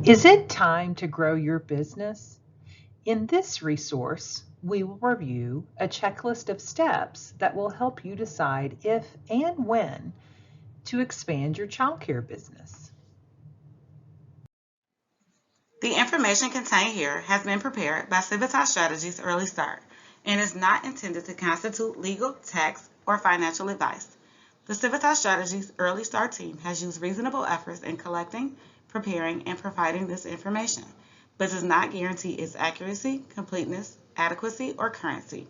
Is it time to grow your business? In this resource, we will review a checklist of steps that will help you decide if and when to expand your childcare business. The information contained here has been prepared by Civitas Strategies Early Start and is not intended to constitute legal, tax, or financial advice. The Civitas Strategies Early Start team has used reasonable efforts in collecting, preparing, and providing this information, but does not guarantee its accuracy, completeness, adequacy, or currency.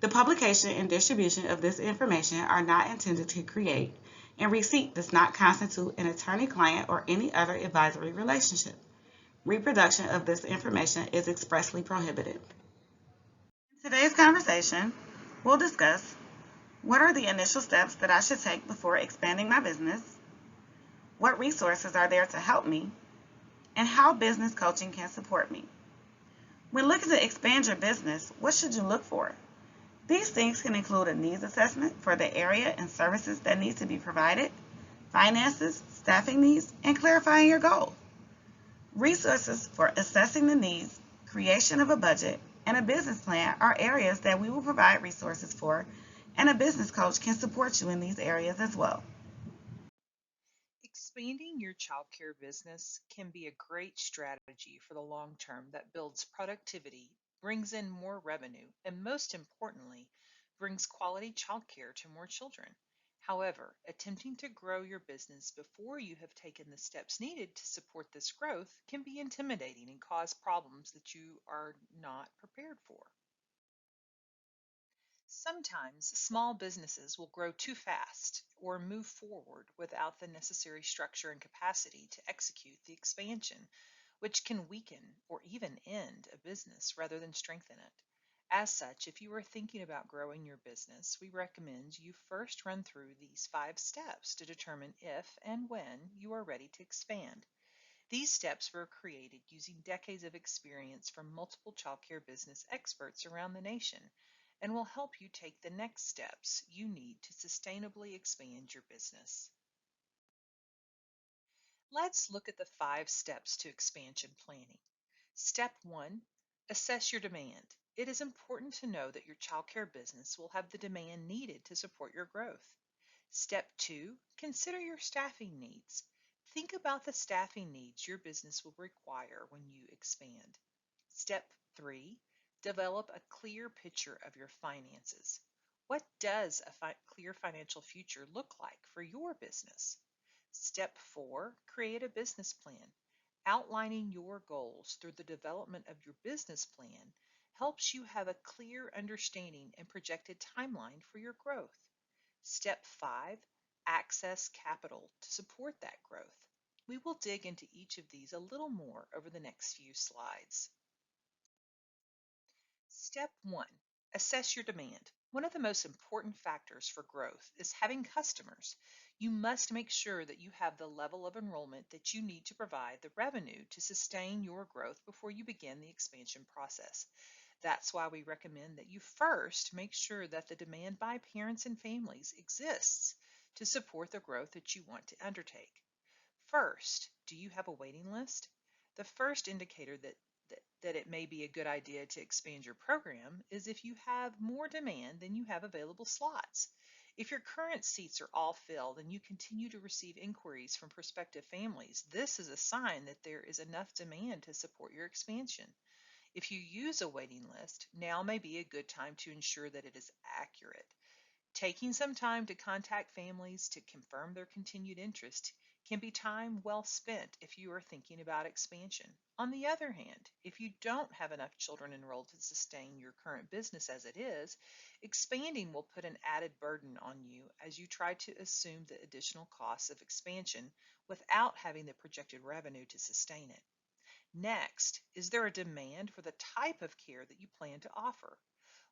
The publication and distribution of this information are not intended to create, and receipt does not constitute an attorney-client or any other advisory relationship. Reproduction of this information is expressly prohibited. In today's conversation, we'll discuss what are the initial steps that I should take before expanding my business, what resources are there to help me, and how business coaching can support me. When looking to expand your business, what should you look for? These things can include a needs assessment for the area and services that need to be provided, finances, staffing needs, and clarifying your goals. Resources for assessing the needs, creation of a budget, and a business plan are areas that we will provide resources for, and a business coach can support you in these areas as well. Expanding your childcare business can be a great strategy for the long term that builds productivity, brings in more revenue, and most importantly, brings quality childcare to more children. However, attempting to grow your business before you have taken the steps needed to support this growth can be intimidating and cause problems that you are not prepared for. Sometimes small businesses will grow too fast or move forward without the necessary structure and capacity to execute the expansion, which can weaken or even end a business rather than strengthen it. As such, if you are thinking about growing your business, we recommend you first run through these 5 steps to determine if and when you are ready to expand. These steps were created using decades of experience from multiple childcare business experts around the nation and will help you take the next steps you need to sustainably expand your business. Let's look at the 5 steps to expansion planning. Step 1, assess your demand. It is important to know that your childcare business will have the demand needed to support your growth. Step 2, consider your staffing needs. Think about the staffing needs your business will require when you expand. Step 3, develop a clear picture of your finances. What does a clear financial future look like for your business? Step 4, create a business plan. Outlining your goals through the development of your business plan helps you have a clear understanding and projected timeline for your growth. Step 5, access capital to support that growth. We will dig into each of these a little more over the next few slides. Step 1, assess your demand. One of the most important factors for growth is having customers. You must make sure that you have the level of enrollment that you need to provide the revenue to sustain your growth before you begin the expansion process. That's why we recommend that you first make sure that the demand by parents and families exists to support the growth that you want to undertake. First, do you have a waiting list? The first indicator that it may be a good idea to expand your program is if you have more demand than you have available slots. If your current seats are all filled and you continue to receive inquiries from prospective families, this is a sign that there is enough demand to support your expansion. If you use a waiting list, now may be a good time to ensure that it is accurate. Taking some time to contact families to confirm their continued interest can be time well spent if you are thinking about expansion. On the other hand, if you don't have enough children enrolled to sustain your current business as it is, expanding will put an added burden on you as you try to assume the additional costs of expansion without having the projected revenue to sustain it. Next, is there a demand for the type of care that you plan to offer?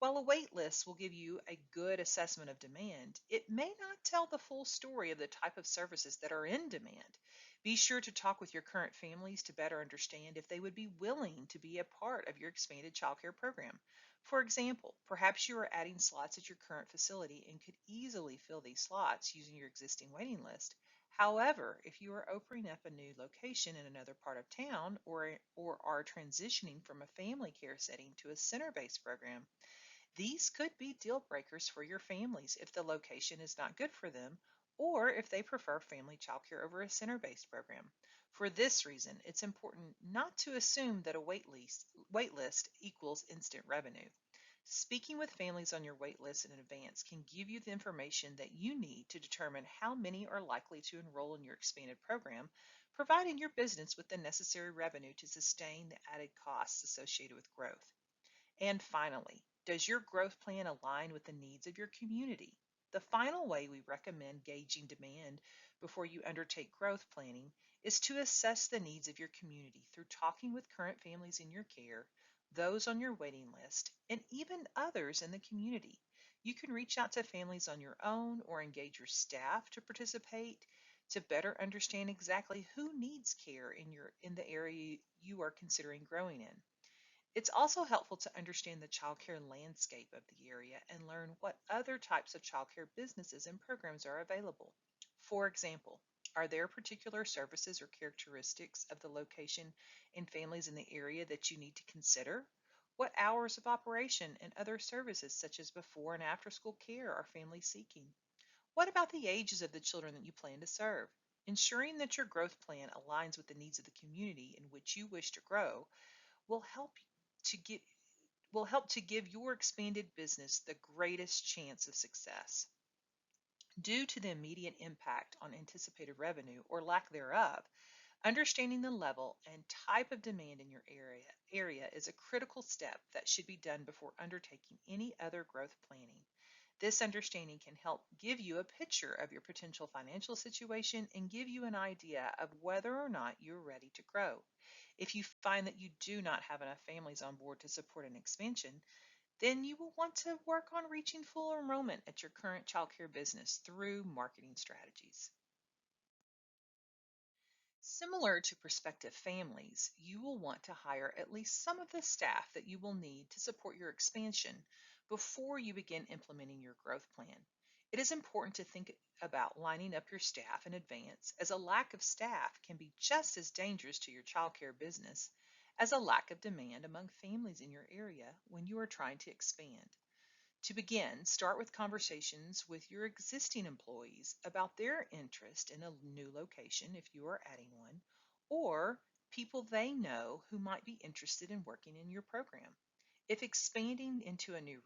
While a wait list will give you a good assessment of demand, it may not tell the full story of the type of services that are in demand. Be sure to talk with your current families to better understand if they would be willing to be a part of your expanded childcare program. For example, perhaps you are adding slots at your current facility and could easily fill these slots using your existing waiting list. However, if you are opening up a new location in another part of town or are transitioning from a family care setting to a center-based program, these could be deal breakers for your families if the location is not good for them or if they prefer family childcare over a center-based program. For this reason, it's important not to assume that a wait list equals instant revenue. Speaking with families on your wait list in advance can give you the information that you need to determine how many are likely to enroll in your expanded program, providing your business with the necessary revenue to sustain the added costs associated with growth. And finally, does your growth plan align with the needs of your community? The final way we recommend gauging demand before you undertake growth planning is to assess the needs of your community through talking with current families in your care, those on your waiting list, and even others in the community. You can reach out to families on your own or engage your staff to participate to better understand exactly who needs care in the area you are considering growing in. It's also helpful to understand the childcare landscape of the area and learn what other types of childcare businesses and programs are available. For example, are there particular services or characteristics of the location and families in the area that you need to consider? What hours of operation and other services, such as before and after school care, are families seeking? What about the ages of the children that you plan to serve? Ensuring that your growth plan aligns with the needs of the community in which you wish to grow will to get will help to give your expanded business the greatest chance of success. Due to the immediate impact on anticipated revenue or lack thereof, understanding the level and type of demand in your area is a critical step that should be done before undertaking any other growth planning. This understanding can help give you a picture of your potential financial situation and give you an idea of whether or not you're ready to grow. If you find that you do not have enough families on board to support an expansion, then you will want to work on reaching full enrollment at your current childcare business through marketing strategies. Similar to prospective families, you will want to hire at least some of the staff that you will need to support your expansion before you begin implementing your growth plan. It is important to think about lining up your staff in advance, as a lack of staff can be just as dangerous to your childcare business as a lack of demand among families in your area when you are trying to expand. To begin, start with conversations with your existing employees about their interest in a new location if you are adding one, or people they know who might be interested in working in your program. If expanding into a new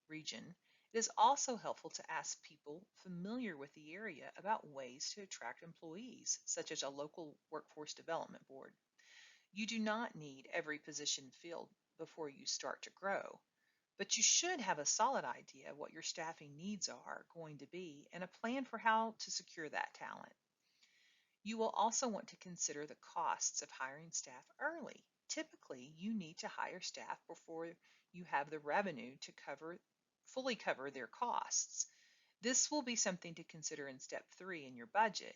region, it is also helpful to ask people familiar with the area about ways to attract employees, such as a local workforce development board. You do not need every position filled before you start to grow, but you should have a solid idea of what your staffing needs are going to be and a plan for how to secure that talent. You will also want to consider the costs of hiring staff early. Typically, you need to hire staff before you have the revenue to fully cover their costs. This will be something to consider in step 3 in your budget.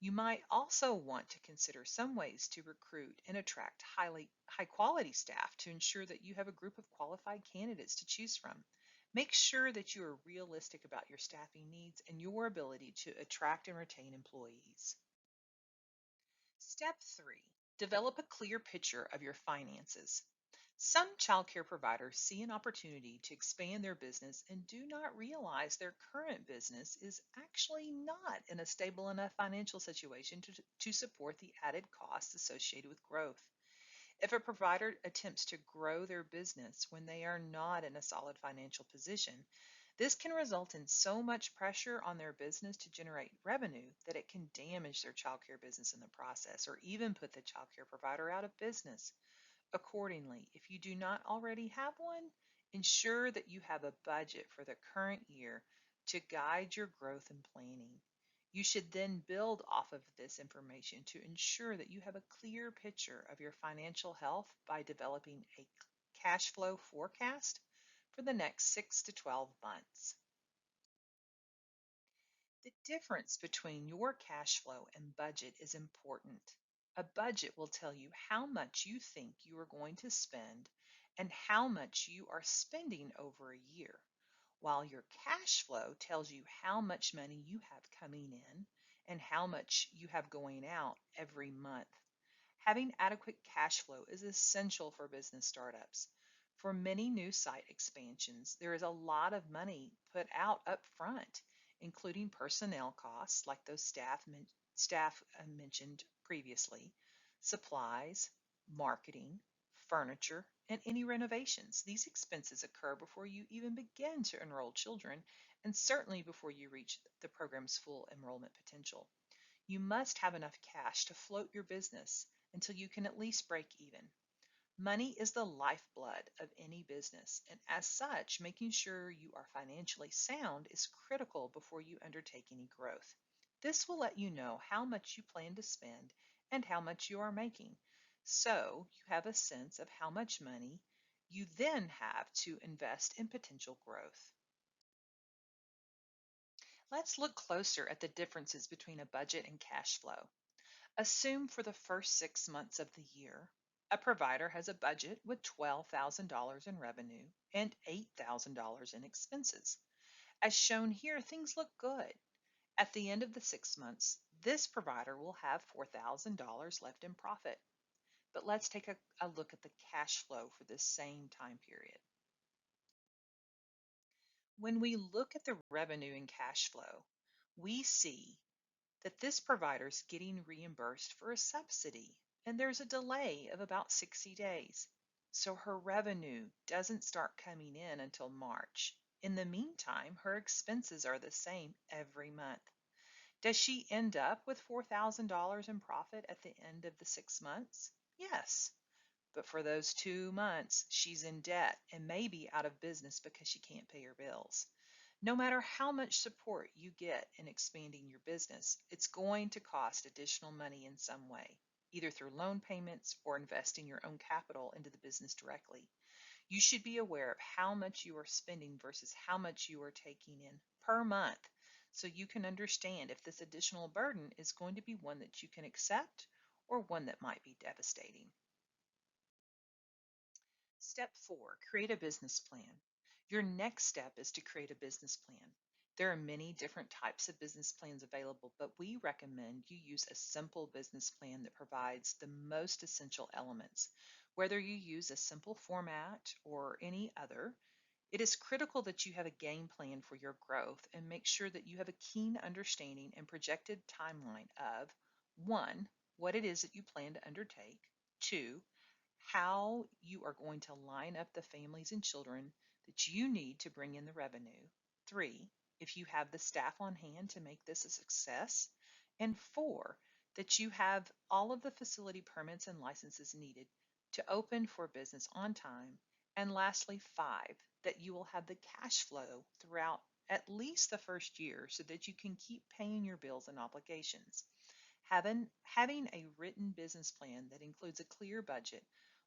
You might also want to consider some ways to recruit and attract high quality staff to ensure that you have a group of qualified candidates to choose from. Make sure that you are realistic about your staffing needs and your ability to attract and retain employees. Step 3. Develop a clear picture of your finances. Some childcare providers see an opportunity to expand their business and do not realize their current business is actually not in a stable enough financial situation to support the added costs associated with growth. If a provider attempts to grow their business when they are not in a solid financial position, this can result in so much pressure on their business to generate revenue that it can damage their childcare business in the process or even put the childcare provider out of business. Accordingly, if you do not already have one, ensure that you have a budget for the current year to guide your growth and planning. You should then build off of this information to ensure that you have a clear picture of your financial health by developing a cash flow forecast for the next 6 to 12 months. The difference between your cash flow and budget is important. A budget will tell you how much you think you are going to spend and how much you are spending over a year, while your cash flow tells you how much money you have coming in and how much you have going out every month. Having adequate cash flow is essential for business startups. For many new site expansions, there is a lot of money put out up front, including personnel costs like those staff mentioned previously, supplies, marketing, furniture, and any renovations. These expenses occur before you even begin to enroll children and certainly before you reach the program's full enrollment potential. You must have enough cash to float your business until you can at least break even. Money is the lifeblood of any business, and as such, making sure you are financially sound is critical before you undertake any growth. This will let you know how much you plan to spend and how much you are making, so you have a sense of how much money you then have to invest in potential growth. Let's look closer at the differences between a budget and cash flow. Assume for the first 6 months of the year, a provider has a budget with $12,000 in revenue and $8,000 in expenses. As shown here, things look good. At the end of the 6 months, this provider will have $4,000 left in profit. But let's take a look at the cash flow for this same time period. When we look at the revenue and cash flow, we see that this provider is getting reimbursed for a subsidy, and there's a delay of about 60 days. So her revenue doesn't start coming in until March. In the meantime, her expenses are the same every month. Does she end up with $4,000 in profit at the end of the 6 months? Yes. But for those 2 months, she's in debt and may be out of business because she can't pay her bills. No matter how much support you get in expanding your business, it's going to cost additional money in some way, either through loan payments or investing your own capital into the business directly. You should be aware of how much you are spending versus how much you are taking in per month so you can understand if this additional burden is going to be one that you can accept or one that might be devastating. Step 4, create a business plan. Your next step is to create a business plan. There are many different types of business plans available, but we recommend you use a simple business plan that provides the most essential elements. Whether you use a simple format or any other, it is critical that you have a game plan for your growth and make sure that you have a keen understanding and projected timeline of 1, what it is that you plan to undertake, 2, how you are going to line up the families and children that you need to bring in the revenue. 3, if you have the staff on hand to make this a success. And 4, that you have all of the facility permits and licenses needed to open for business on time. And lastly, 5, that you will have the cash flow throughout at least the first year so that you can keep paying your bills and obligations. Having a written business plan that includes a clear budget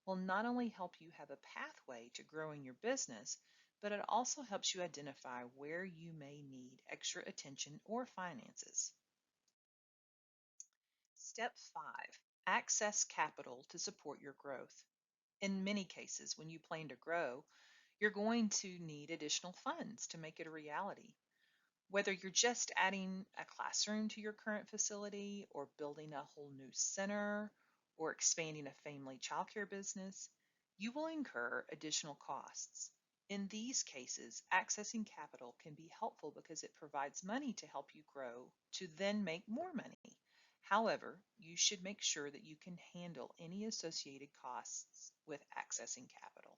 will not only help you have a pathway to growing your business, but it also helps you identify where you may need extra attention or finances. Step 5, access capital to support your growth. In many cases, when you plan to grow, you're going to need additional funds to make it a reality. Whether you're just adding a classroom to your current facility or building a whole new center or expanding a family childcare business, you will incur additional costs. In these cases, accessing capital can be helpful because it provides money to help you grow to then make more money. However, you should make sure that you can handle any associated costs with accessing capital.